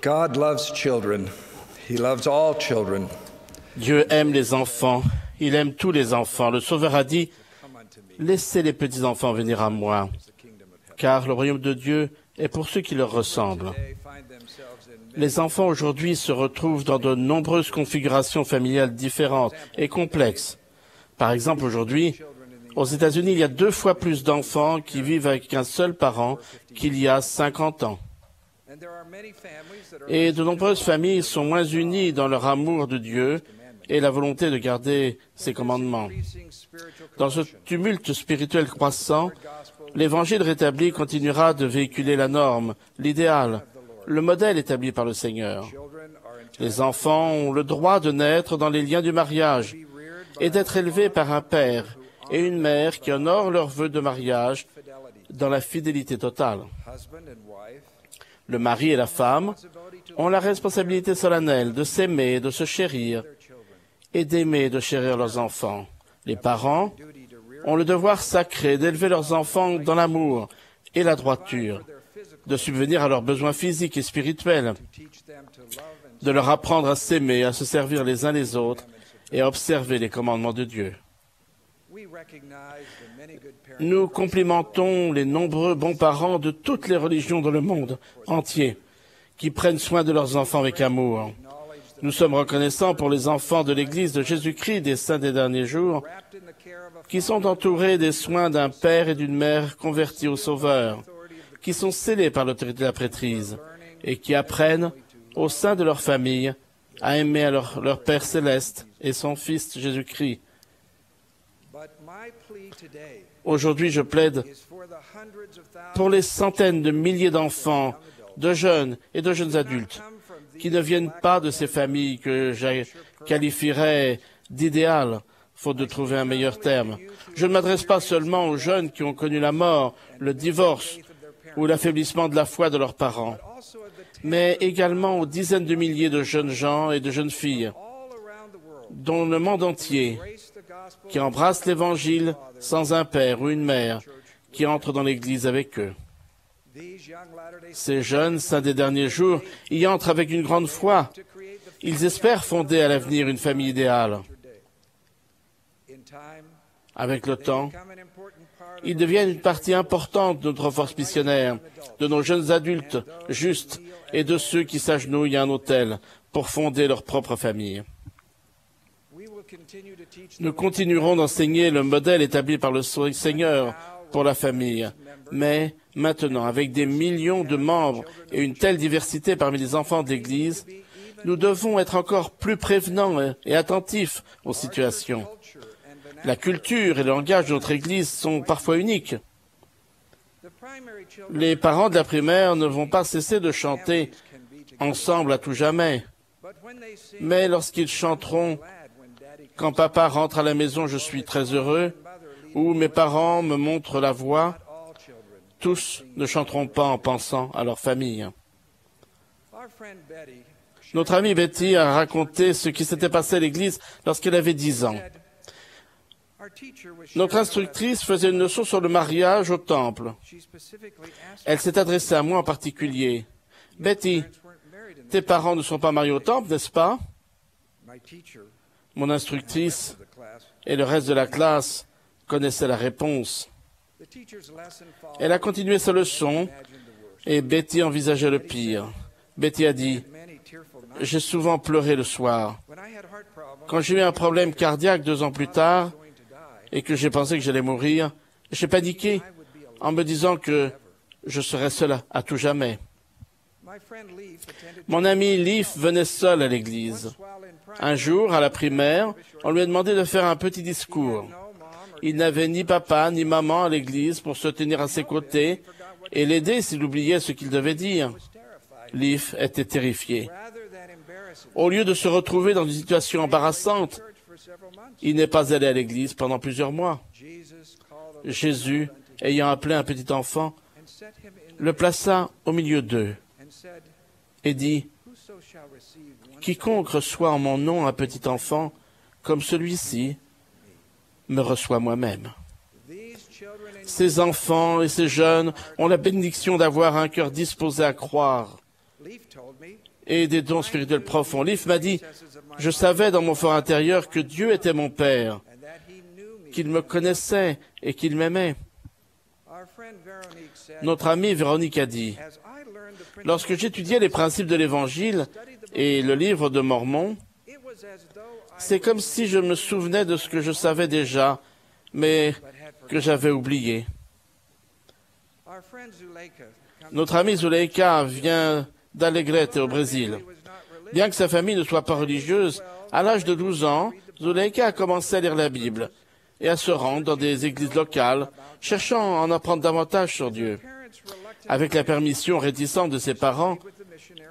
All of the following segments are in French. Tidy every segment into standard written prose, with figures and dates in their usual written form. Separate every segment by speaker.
Speaker 1: God loves children. He loves all children.
Speaker 2: Dieu aime les enfants. Il aime tous les enfants. Le Sauveur a dit, « Laissez les petits-enfants venir à moi, car le royaume de Dieu est pour ceux qui leur ressemblent. » Les enfants aujourd'hui se retrouvent dans de nombreuses configurations familiales différentes et complexes. Par exemple, aujourd'hui, aux États-Unis, il y a 2 fois plus d'enfants qui vivent avec un seul parent qu'il y a 50 ans. Et de nombreuses familles sont moins unies dans leur amour de Dieu et la volonté de garder ses commandements. Dans ce tumulte spirituel croissant, l'Évangile rétabli continuera de véhiculer la norme, l'idéal, le modèle établi par le Seigneur. Les enfants ont le droit de naître dans les liens du mariage et d'être élevés par un père et une mère qui honorent leurs vœux de mariage dans la fidélité totale. Le mari et la femme ont la responsabilité solennelle de s'aimer et de se chérir et d'aimer et de chérir leurs enfants. Les parents ont le devoir sacré d'élever leurs enfants dans l'amour et la droiture, de subvenir à leurs besoins physiques et spirituels, de leur apprendre à s'aimer, à se servir les uns les autres et à observer les commandements de Dieu. Nous complimentons les nombreux bons parents de toutes les religions dans le monde entier qui prennent soin de leurs enfants avec amour. Nous sommes reconnaissants pour les enfants de l'Église de Jésus-Christ des saints des derniers jours qui sont entourés des soins d'un père et d'une mère convertis au Sauveur, qui sont scellés par l'autorité de la prêtrise et qui apprennent au sein de leur famille à aimer leur Père céleste et son Fils Jésus-Christ. Aujourd'hui, je plaide pour les centaines de milliers d'enfants, de jeunes et de jeunes adultes qui ne viennent pas de ces familles que je qualifierais d'idéales, faute de trouver un meilleur terme. Je ne m'adresse pas seulement aux jeunes qui ont connu la mort, le divorce ou l'affaiblissement de la foi de leurs parents, mais également aux dizaines de milliers de jeunes gens et de jeunes filles dans le monde entier qui embrassent l'Évangile sans un père ou une mère qui entrent dans l'Église avec eux. Ces jeunes saints des derniers jours y entrent avec une grande foi. Ils espèrent fonder à l'avenir une famille idéale. Avec le temps, ils deviennent une partie importante de notre force missionnaire, de nos jeunes adultes justes et de ceux qui s'agenouillent à un autel pour fonder leur propre famille. Nous continuerons d'enseigner le modèle établi par le Seigneur pour la famille, mais maintenant, avec des millions de membres et une telle diversité parmi les enfants de l'Église, nous devons être encore plus prévenants et attentifs aux situations. La culture et le langage de notre Église sont parfois uniques. Les parents de la primaire ne vont pas cesser de chanter ensemble à tout jamais, mais lorsqu'ils chanteront « Quand papa rentre à la maison, je suis très heureux » ou « Mes parents me montrent la voie », tous ne chanteront pas en pensant à leur famille. Notre amie Betty a raconté ce qui s'était passé à l'église lorsqu'elle avait 10 ans. Notre instructrice faisait une leçon sur le mariage au temple. Elle s'est adressée à moi en particulier. « Betty, tes parents ne sont pas mariés au temple, n'est-ce pas ?» Mon instructrice et le reste de la classe connaissaient la réponse. Elle a continué sa leçon et Betty envisageait le pire. Betty a dit, « J'ai souvent pleuré le soir. Quand j'ai eu un problème cardiaque 2 ans plus tard et que j'ai pensé que j'allais mourir, j'ai paniqué en me disant que je serais seul à tout jamais. » Mon ami Leaf venait seul à l'église. Un jour, à la primaire, on lui a demandé de faire un petit discours. Il n'avait ni papa ni maman à l'église pour se tenir à ses côtés et l'aider s'il oubliait ce qu'il devait dire. Leaf était terrifié. Au lieu de se retrouver dans une situation embarrassante, il n'est pas allé à l'église pendant plusieurs mois. Jésus, ayant appelé un petit enfant, le plaça au milieu d'eux et dit, « Quiconque reçoit en mon nom un petit enfant, comme celui-ci, me reçoit moi-même. » Ces enfants et ces jeunes ont la bénédiction d'avoir un cœur disposé à croire et des dons spirituels profonds. Leaf m'a dit, « Je savais dans mon fort intérieur que Dieu était mon Père, qu'il me connaissait et qu'il m'aimait. » Notre amie Véronique a dit, « Lorsque j'étudiais les principes de l'Évangile et le livre de Mormon, c'est comme si je me souvenais de ce que je savais déjà, mais que j'avais oublié. » Notre amie Zuleika vient d'Alegrete au Brésil. Bien que sa famille ne soit pas religieuse, à l'âge de 12 ans, Zuleika a commencé à lire la Bible et à se rendre dans des églises locales, cherchant à en apprendre davantage sur Dieu. Avec la permission réticente de ses parents,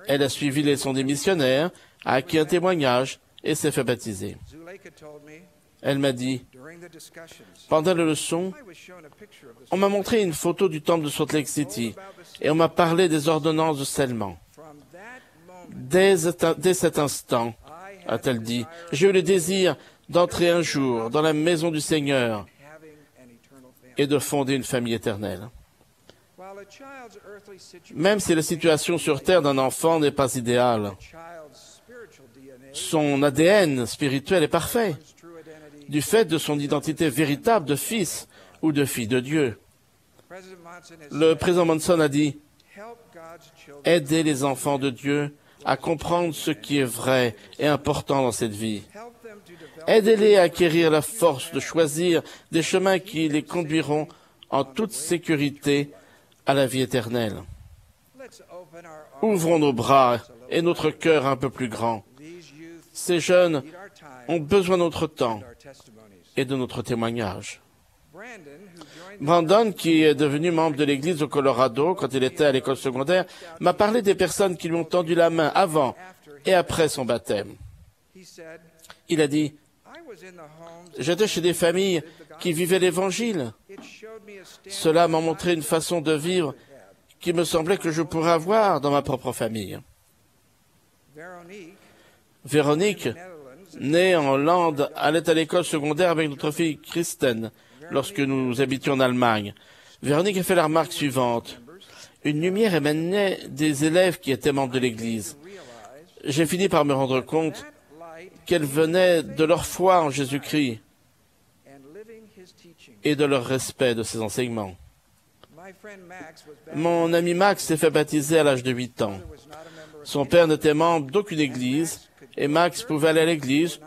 Speaker 2: elle a suivi les leçons des missionnaires, a acquis un témoignage et s'est fait baptiser. Elle m'a dit, pendant la leçon, on m'a montré une photo du temple de Salt Lake City et on m'a parlé des ordonnances de scellement. Dès cet instant, a-t-elle dit, j'ai eu le désir d'entrer un jour dans la maison du Seigneur et de fonder une famille éternelle. Même si la situation sur terre d'un enfant n'est pas idéale, son ADN spirituel est parfait, du fait de son identité véritable de fils ou de fille de Dieu. Le président Monson a dit, « Aidez les enfants de Dieu à comprendre ce qui est vrai et important dans cette vie. Aidez-les à acquérir la force de choisir des chemins qui les conduiront en toute sécurité à la vie éternelle. Ouvrons nos bras et notre cœur un peu plus grand. Ces jeunes ont besoin de notre temps et de notre témoignage. » Brandon, qui est devenu membre de l'Église au Colorado quand il était à l'école secondaire, m'a parlé des personnes qui lui ont tendu la main avant et après son baptême. Il a dit, « J'étais chez des familles qui vivaient l'Évangile. Cela m'a montré une façon de vivre qui me semblait que je pourrais avoir dans ma propre famille. » Véronique, née en Hollande, allait à l'école secondaire avec notre fille Kristen lorsque nous habitions en Allemagne. Véronique a fait la remarque suivante. Une lumière émanait des élèves qui étaient membres de l'Église. J'ai fini par me rendre compte qu'elle venait de leur foi en Jésus-Christ et de leur respect de ses enseignements. Mon ami Max s'est fait baptiser à l'âge de 8 ans. Son père n'était membre d'aucune église et Max pouvait aller à l'église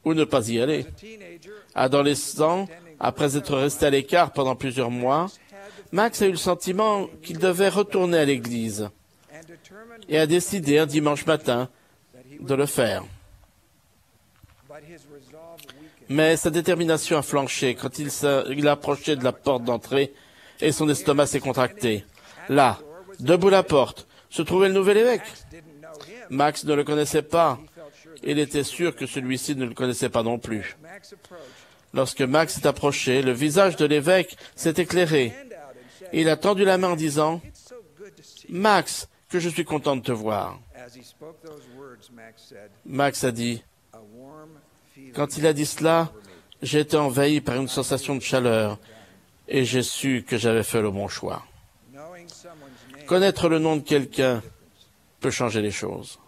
Speaker 2: ou ne pas y aller. Adolescent, après être resté à l'écart pendant plusieurs mois, Max a eu le sentiment qu'il devait retourner à l'église et a décidé un dimanche matin de le faire. Mais sa détermination a flanché quand il approchait de la porte d'entrée et son estomac s'est contracté. Là, debout à la porte, se trouvait le nouvel évêque. Max ne le connaissait pas. Il était sûr que celui-ci ne le connaissait pas non plus. Lorsque Max s'est approché, le visage de l'évêque s'est éclairé. Il a tendu la main en disant, « Max, que je suis content de te voir. » Max a dit, « Quand il a dit cela, j'ai été envahi par une sensation de chaleur et j'ai su que j'avais fait le bon choix. » Connaître le nom de quelqu'un peut changer les choses.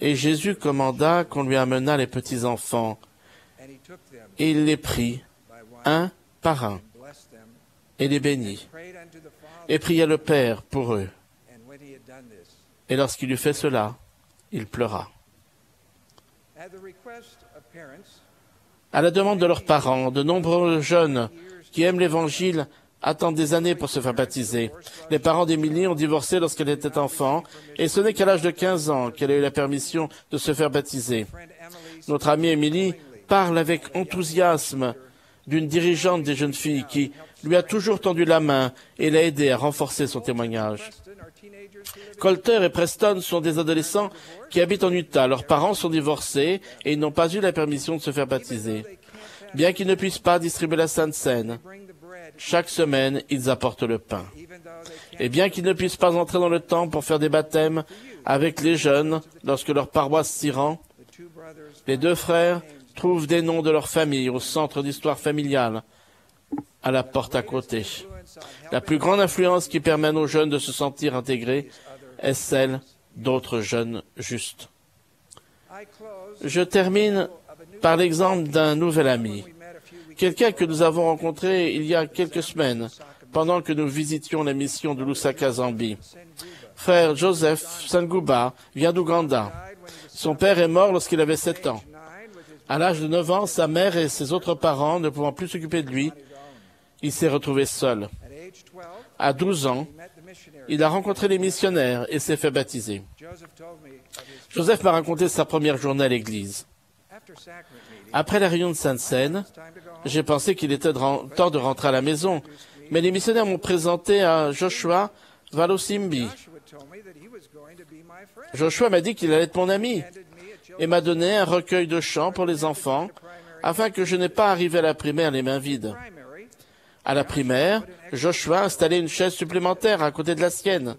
Speaker 2: Et Jésus commanda qu'on lui amenât les petits-enfants, et il les prit, un par un, et les bénit, et pria le Père pour eux. Et lorsqu'il eut fait cela, il pleura. À la demande de leurs parents, de nombreux jeunes qui aiment l'Évangile attendent des années pour se faire baptiser. Les parents d'Émilie ont divorcé lorsqu'elle était enfant, et ce n'est qu'à l'âge de 15 ans qu'elle a eu la permission de se faire baptiser. Notre amie Émilie parle avec enthousiasme d'une dirigeante des jeunes filles qui lui a toujours tendu la main et l'a aidé à renforcer son témoignage. Colter et Preston sont des adolescents qui habitent en Utah. Leurs parents sont divorcés et ils n'ont pas eu la permission de se faire baptiser. Bien qu'ils ne puissent pas distribuer la Sainte Seine, chaque semaine, ils apportent le pain. Et bien qu'ils ne puissent pas entrer dans le temple pour faire des baptêmes avec les jeunes lorsque leur paroisse s'y rend, les deux frères trouvent des noms de leur famille au centre d'histoire familiale, à la porte à côté. La plus grande influence qui permet à nos jeunes de se sentir intégrés est celle d'autres jeunes justes. Je termine par l'exemple d'un nouvel ami, quelqu'un que nous avons rencontré il y a quelques semaines, pendant que nous visitions la mission de Lusaka, Zambie. Frère Joseph Sanguba vient d'Ouganda. Son père est mort lorsqu'il avait 7 ans. À l'âge de 9 ans, sa mère et ses autres parents ne pouvant plus s'occuper de lui, il s'est retrouvé seul. À 12 ans, il a rencontré les missionnaires et s'est fait baptiser. Joseph m'a raconté sa première journée à l'église. Après la réunion de Sainte-Seine, j'ai pensé qu'il était temps de rentrer à la maison, mais les missionnaires m'ont présenté à Joshua Valosimbi. Joshua m'a dit qu'il allait être mon ami et m'a donné un recueil de chants pour les enfants afin que je n'ai pas arrivé à la primaire les mains vides. À la primaire, Joshua a installé une chaise supplémentaire à côté de la sienne.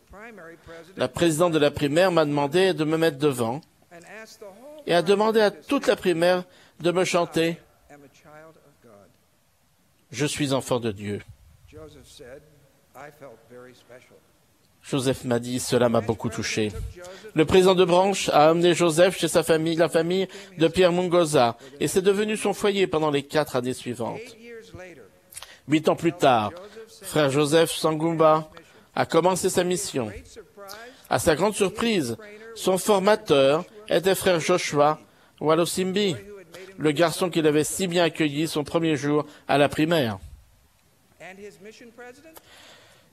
Speaker 2: La présidente de la primaire m'a demandé de me mettre devant et a demandé à toute la primaire de me chanter « Je suis enfant de Dieu ». Joseph m'a dit, cela m'a beaucoup touché. Le président de branche a amené Joseph chez sa famille, la famille de Pierre Mungoza, et c'est devenu son foyer pendant les 4 années suivantes. 8 ans plus tard, frère Joseph Sangumba a commencé sa mission. À sa grande surprise, son formateur était frère Joshua Walosimbi, le garçon qu'il avait si bien accueilli son premier jour à la primaire.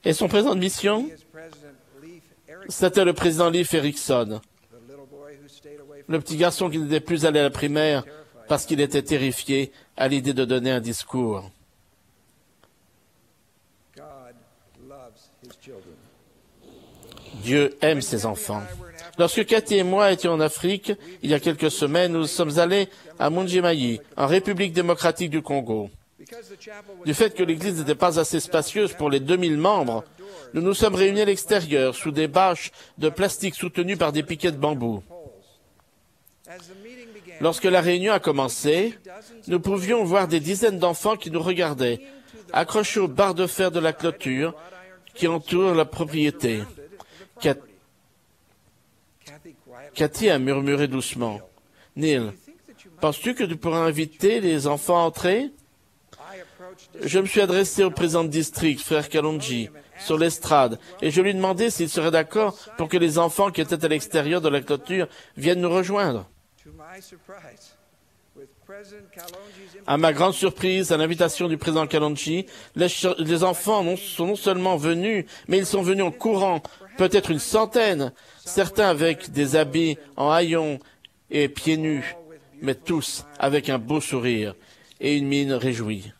Speaker 2: Et son président de mission, c'était le président Leif Erikson, le petit garçon qui n'était plus allé à la primaire parce qu'il était terrifié à l'idée de donner un discours. Dieu aime ses enfants. Lorsque Cathy et moi étions en Afrique, il y a quelques semaines, nous sommes allés à Munjimayi, en République démocratique du Congo. Du fait que l'église n'était pas assez spacieuse pour les 2000 membres, nous nous sommes réunis à l'extérieur, sous des bâches de plastique soutenues par des piquets de bambou. Lorsque la réunion a commencé, nous pouvions voir des dizaines d'enfants qui nous regardaient, accrochés aux barres de fer de la clôture qui entoure la propriété. Cathy a murmuré doucement. « Neil, penses-tu que tu pourras inviter les enfants à entrer ?» Je me suis adressé au président de district, frère Kalonji, sur l'estrade, et je lui ai demandé s'il serait d'accord pour que les enfants qui étaient à l'extérieur de la clôture viennent nous rejoindre. À ma grande surprise, à l'invitation du président Kalonji, les enfants sont non seulement venus, mais ils sont venus en courant, peut-être une centaine, certains avec des habits en haillons et pieds nus, mais tous avec un beau sourire et une mine réjouie.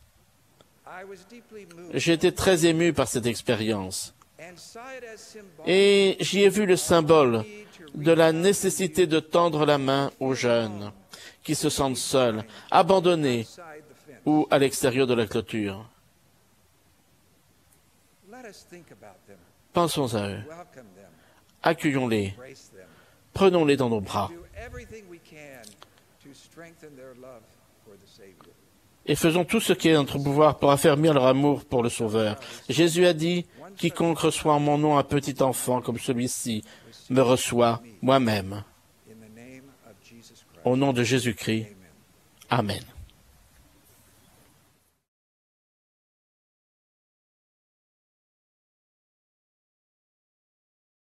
Speaker 2: J'ai été très ému par cette expérience et j'y ai vu le symbole de la nécessité de tendre la main aux jeunes qui se sentent seuls, abandonnés ou à l'extérieur de la clôture. Pensons à eux, accueillons-les, prenons-les dans nos bras et faisons tout ce qui est en notre pouvoir pour affermir leur amour pour le Sauveur. Jésus a dit, « Quiconque reçoit en mon nom un petit enfant comme celui-ci me reçoit moi-même. » Au nom de Jésus-Christ, Amen.